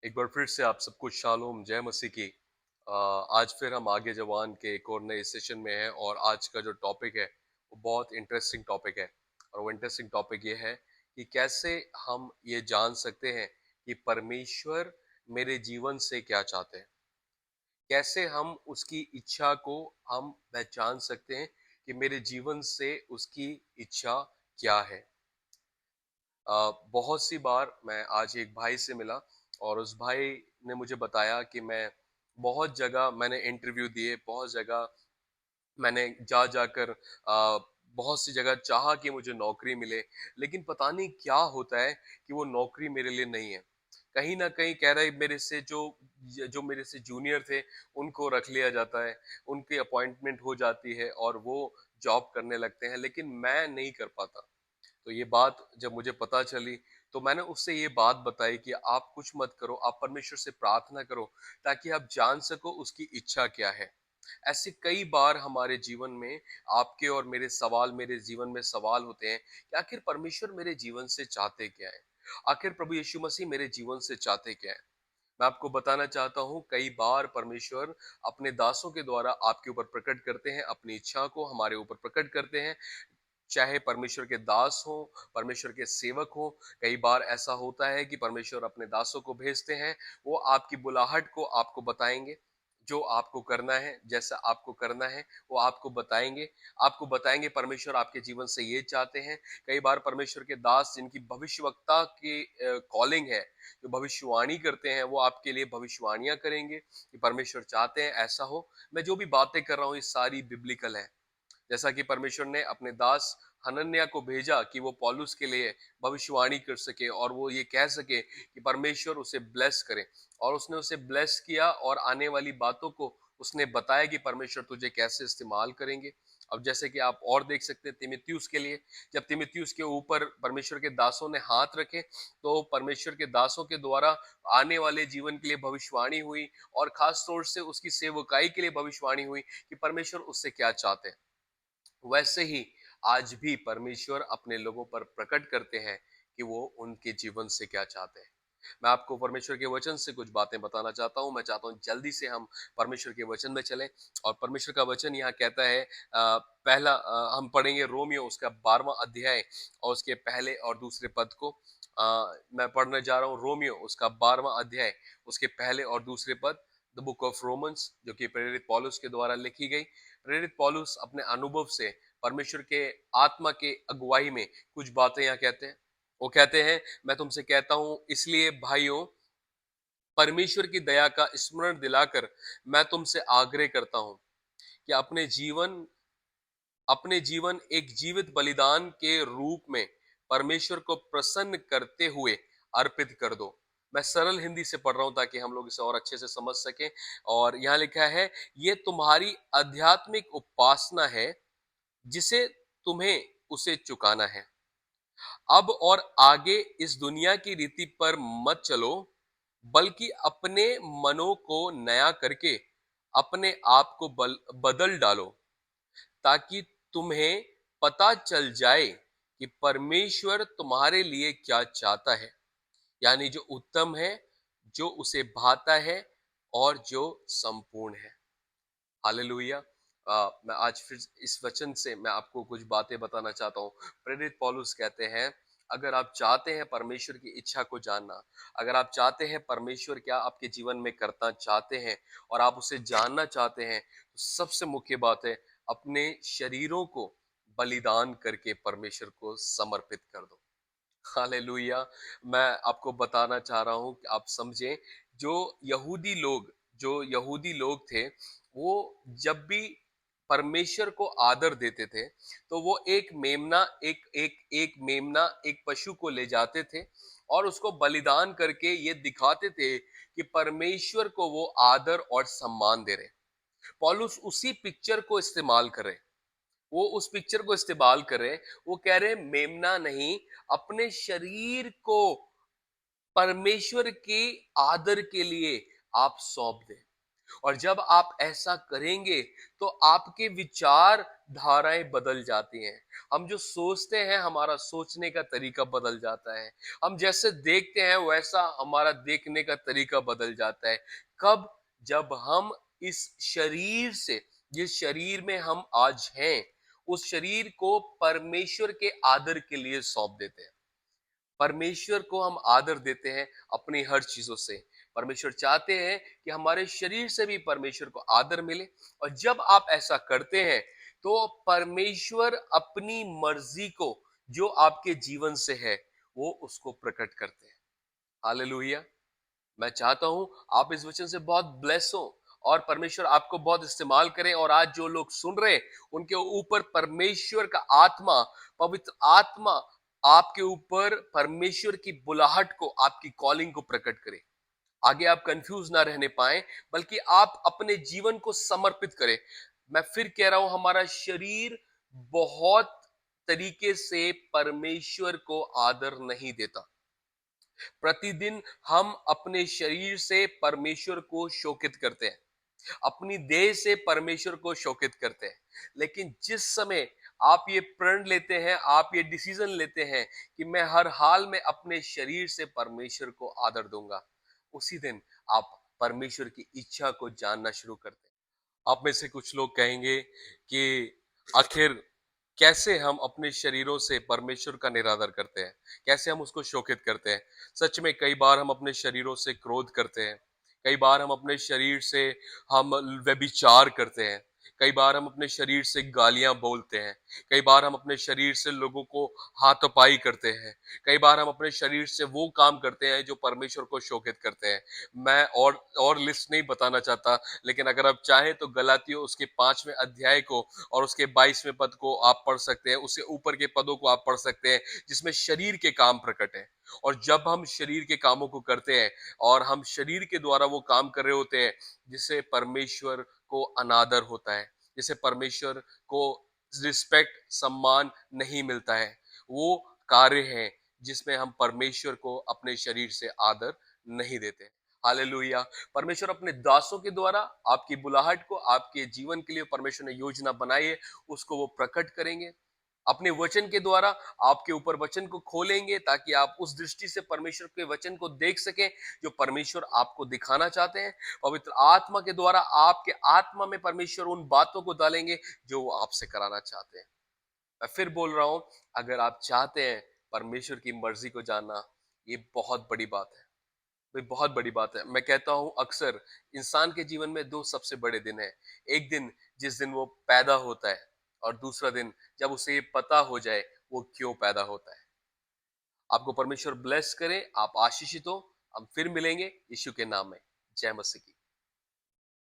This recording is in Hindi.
एक बार फिर से आप सबको शालोम जय मसीह की। आज फिर हम आगे जवान के एक और नए सेशन में हैं और आज का जो टॉपिक है वो बहुत इंटरेस्टिंग टॉपिक है। और वो इंटरेस्टिंग टॉपिक ये है कि कैसे हम ये जान सकते हैं कि परमेश्वर मेरे जीवन से क्या चाहते हैं। कैसे हम उसकी इच्छा को हम पहचान सकते हैं कि मेरे जीवन से उसकी इच्छा क्या है। बहुत सी बार मैं आज एक भाई से मिला और उस भाई ने मुझे बताया कि मैं बहुत जगह मैंने इंटरव्यू दिए, बहुत जगह मैंने जा जाकर बहुत सी जगह चाहा कि मुझे नौकरी मिले, लेकिन पता नहीं क्या होता है कि वो नौकरी मेरे लिए नहीं है। कहीं ना कहीं कह रहे मेरे से जो जो मेरे से जूनियर थे उनको रख लिया जाता है, उनकी अपॉइंटमेंट हो जाती है और वो जॉब करने लगते हैं, लेकिन मैं नहीं कर पाता। तो ये बात जब मुझे पता चली तो मैंने उससे ये बात बताई कि आप कुछ मत करो, आप परमेश्वर से प्रार्थना करो ताकि आप जान सको उसकी इच्छा क्या है। ऐसे कई बार हमारे जीवन में आपके और मेरे जीवन में सवाल होते हैं कि आखिर परमेश्वर मेरे जीवन से चाहते क्या है, आखिर प्रभु यीशु मसीह मेरे जीवन से चाहते क्या है। मैं आपको बताना चाहता हूँ कई बार परमेश्वर अपने दासों के द्वारा आपके ऊपर प्रकट करते हैं, अपनी इच्छा को हमारे ऊपर प्रकट करते हैं। चाहे परमेश्वर के दास हो, परमेश्वर के सेवक हो, कई बार ऐसा होता है कि परमेश्वर अपने दासों को भेजते हैं, वो आपकी बुलाहट को आपको बताएंगे, जो आपको करना है, जैसा आपको करना है, वो आपको बताएंगे परमेश्वर आपके जीवन से ये चाहते हैं। कई बार परमेश्वर के दास जिनकी भविष्यवक्ता की कॉलिंग है, जो भविष्यवाणी करते हैं, वो आपके लिए भविष्यवाणियां करेंगे कि परमेश्वर चाहते हैं ऐसा हो। मैं जो भी बातें कर रहा हूँ ये सारी बिब्लिकल है। जैसा कि परमेश्वर ने अपने दास हनन्याह को भेजा कि वो पौलुस के लिए भविष्यवाणी कर सके और वो ये कह सके कि परमेश्वर उसे ब्लेस करे, और उसने उसे ब्लेस किया और आने वाली बातों को उसने बताया कि परमेश्वर तुझे कैसे इस्तेमाल करेंगे। अब जैसे कि आप और देख सकते हैं तिमित्युस के लिए, जब तिमित्युस के ऊपर परमेश्वर के दासों ने हाथ रखे तो परमेश्वर के दासों के द्वारा आने वाले जीवन के लिए भविष्यवाणी हुई, और खास तौर से उसकी सेवकाई के लिए भविष्यवाणी हुई कि परमेश्वर उससे क्या चाहते हैं। वैसे ही आज भी परमेश्वर अपने लोगों पर प्रकट करते हैं कि वो उनके जीवन से क्या चाहते हैं। मैं आपको परमेश्वर के वचन से कुछ बातें बताना चाहता हूं। मैं चाहता हूं जल्दी से हम परमेश्वर के वचन में चलें। और परमेश्वर का वचन यहाँ कहता है, पहला हम पढ़ेंगे रोमियो उसका 12वां अध्याय और उसके पहले और दूसरे पद को। मैं पढ़ने जा रहा हूँ रोमियो उसका 12वां अध्याय, उसके पहले और दूसरे पद। द बुक ऑफ रोमन्स, जो कि प्रेरित पौलुस के द्वारा लिखी गई। प्रेरित पौलुस अपने अनुभव से परमेश्वर के आत्मा के अगुवाई में कुछ बातें यहाँ कहते हैं। वो कहते हैं, मैं तुमसे कहता हूं इसलिए भाइयों, परमेश्वर की दया का स्मरण दिलाकर मैं तुमसे आग्रह करता हूं कि अपने जीवन एक जीवित बलिदान के रूप में परमेश्वर को प्रसन्न करते हुए अर्पित कर दो। मैं सरल हिंदी से पढ़ रहा हूं ताकि हम लोग इसे और अच्छे से समझ सकें। और यहाँ लिखा है, ये तुम्हारी आध्यात्मिक उपासना है जिसे तुम्हें उसे चुकाना है। अब और आगे इस दुनिया की रीति पर मत चलो, बल्कि अपने मनों को नया करके अपने आप को बदल डालो, ताकि तुम्हें पता चल जाए कि परमेश्वर तुम्हारे लिए क्या चाहता है, यानी जो उत्तम है, जो उसे भाता है और जो संपूर्ण है। हालेलुया। मैं आज फिर इस वचन से मैं आपको कुछ बातें बताना चाहता हूँ। प्रेरित पौलुस कहते हैं, अगर आप चाहते हैं परमेश्वर की इच्छा को जानना, अगर आप चाहते हैं परमेश्वर क्या आपके जीवन में करना चाहते हैं और आप उसे जानना चाहते हैं, तो सबसे मुख्य बात है अपने शरीरों को बलिदान करके परमेश्वर को समर्पित कर दो। हालेलुया। मैं आपको बताना चाह रहा हूं कि आप समझें, जो यहूदी लोग थे, वो जब भी परमेश्वर को आदर देते थे तो वो एक पशु को ले जाते थे और उसको बलिदान करके ये दिखाते थे कि परमेश्वर को वो आदर और सम्मान दे रहे। पौलुस उसी पिक्चर को इस्तेमाल कर रहे, वो उस पिक्चर को इस्तेमाल कर रहे। वो कह रहे हैं मेमना नहीं, अपने शरीर को परमेश्वर के आदर के लिए आप सौंप दें। और जब आप ऐसा करेंगे तो आपके विचार धाराएं बदल जाती हैं। हम जो सोचते हैं हमारा सोचने का तरीका बदल जाता है। हम जैसे देखते हैं वैसा हमारा देखने का तरीका बदल जाता है। कब? जब हम इस शरीर से, जिस शरीर में हम आज हैं, उस शरीर को परमेश्वर के आदर के लिए सौंप देते हैं। परमेश्वर को हम आदर देते हैं अपनी हर चीजों से। परमेश्वर चाहते हैं कि हमारे शरीर से भी परमेश्वर को आदर मिले। और जब आप ऐसा करते हैं तो परमेश्वर अपनी मर्जी को जो आपके जीवन से है वो उसको प्रकट करते हैं। हालेलुया। मैं चाहता हूं आप इस वचन से बहुत ब्लेस हो और परमेश्वर आपको बहुत इस्तेमाल करे। और आज जो लोग सुन रहे हैं उनके ऊपर परमेश्वर का आत्मा, पवित्र आत्मा आपके ऊपर परमेश्वर की बुलाहट को, आपकी कॉलिंग को प्रकट करे। आगे आप कंफ्यूज ना रहने पाए बल्कि आप अपने जीवन को समर्पित करें। मैं फिर कह रहा हूं, हमारा शरीर बहुत तरीके से परमेश्वर को आदर नहीं देता। प्रतिदिन हम अपने शरीर से परमेश्वर को शोकित करते हैं, अपनी देह से परमेश्वर को शोकित करते हैं। लेकिन जिस समय आप ये प्रण लेते हैं, आप ये डिसीजन लेते हैं कि मैं हर हाल में अपने शरीर से परमेश्वर को आदर दूंगा, उसी दिन आप परमेश्वर की इच्छा को जानना शुरू करते हैं। आप में से कुछ लोग कहेंगे कि आखिर कैसे हम अपने शरीरों से परमेश्वर का निरादर करते हैं, कैसे हम उसको शोकित करते हैं। सच में कई बार हम अपने शरीरों से क्रोध करते हैं, कई बार हम अपने शरीर से हम व्यभिचार करते हैं, कई बार हम अपने शरीर से गालियां बोलते हैं, कई बार हम अपने शरीर से लोगों को हाथापाई करते हैं, कई बार हम अपने शरीर से वो काम करते हैं जो परमेश्वर को शोकित करते हैं। मैं और लिस्ट नहीं बताना चाहता, लेकिन अगर आप चाहें तो गलातियों उसके 5वें अध्याय को और उसके 22वें पद को आप पढ़ सकते हैं। उससे ऊपर के पदों को आप पढ़ सकते हैं जिसमें शरीर के काम प्रकट है। और जब हम शरीर के कामों को करते हैं और हम शरीर के द्वारा वो काम कर रहे होते हैं जिससे परमेश्वर को अनादर होता है, जिसे परमेश्वर को रिस्पेक्ट, सम्मान नहीं मिलता है, वो कार्य है जिसमें हम परमेश्वर को अपने शरीर से आदर नहीं देते। हालेलुया। परमेश्वर अपने दासों के द्वारा आपकी बुलाहट को, आपके जीवन के लिए परमेश्वर ने योजना बनाई है, उसको वो प्रकट करेंगे। अपने वचन के द्वारा आपके ऊपर वचन को खोलेंगे ताकि आप उस दृष्टि से परमेश्वर के वचन को देख सकें जो परमेश्वर आपको दिखाना चाहते हैं। पवित्र आत्मा के द्वारा आपके आत्मा में परमेश्वर उन बातों को डालेंगे जो वो आपसे कराना चाहते हैं। मैं फिर बोल रहा हूं, अगर आप चाहते हैं परमेश्वर की मर्जी को जानना, ये बहुत बड़ी बात है। ये बहुत बड़ी बात है। मैं कहता हूं अक्सर इंसान के जीवन में दो सबसे बड़े दिन हैं। एक दिन जिस दिन वो पैदा होता है और दूसरा दिन जब उसे ये पता हो जाए वो क्यों पैदा होता है। आपको परमेश्वर ब्लेस करे, आप आशीषित हो। हम फिर मिलेंगे यीशु के नाम में। जय मसीह की।